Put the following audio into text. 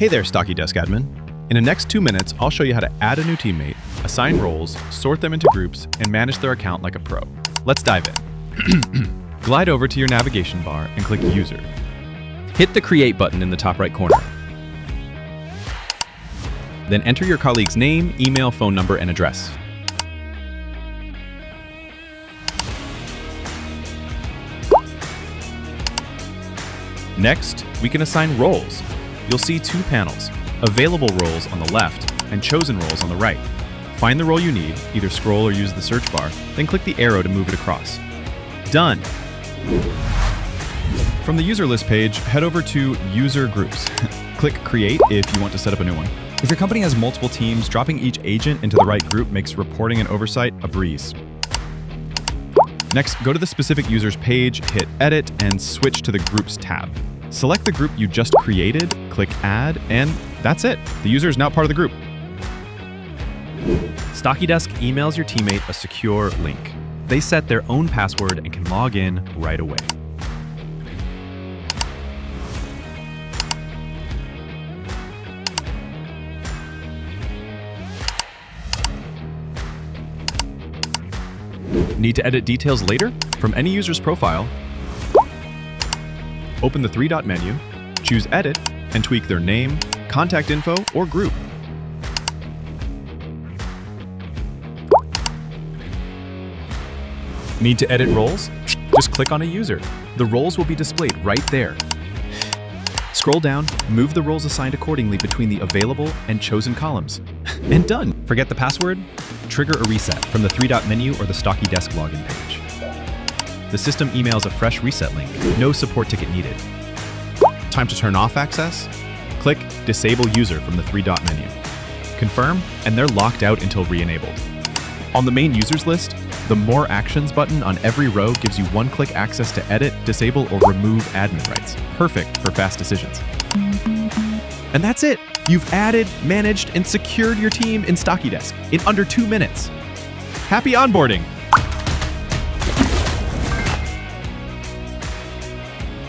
Hey there, Stocky Desk admin. In the next 2 minutes, I'll show you how to add a new teammate, assign roles, sort them into groups, and manage their account like a pro. Let's dive in. Glide over to your navigation bar and click User. Hit the Create button in the top right corner. Then enter your colleague's name, email, phone number, and address. Next, we can assign roles. You'll see 2 panels, available roles on the left and chosen roles on the right. Find the role you need, either scroll or use the search bar, then click the arrow to move it across. Done! From the user list page, head over to User Groups. Click Create if you want to set up a new one. If your company has multiple teams, dropping each agent into the right group makes reporting and oversight a breeze. Next, go to the specific user's page, hit Edit, and switch to the Groups tab. Select the group you just created, click Add, and that's it. The user is now part of the group. Stocky Desk emails your teammate a secure link. They set their own password and can log in right away. Need to edit details later? From any user's profile, open the 3-dot menu, choose Edit, and tweak their name, contact info, or group. Need to edit roles? Just click on a user. The roles will be displayed right there. Scroll down, move the roles assigned accordingly between the available and chosen columns. And done! Forget the password? Trigger a reset from the 3-dot menu or the Stocky Desk login page. The system emails a fresh reset link. No support ticket needed. Time to turn off access? Click Disable User from the 3-dot menu. Confirm, and they're locked out until re-enabled. On the main users list, the More Actions button on every row gives you one-click access to edit, disable, or remove admin rights. Perfect for fast decisions. And that's it! You've added, managed, and secured your team in Stocky Desk in under 2 minutes. Happy onboarding!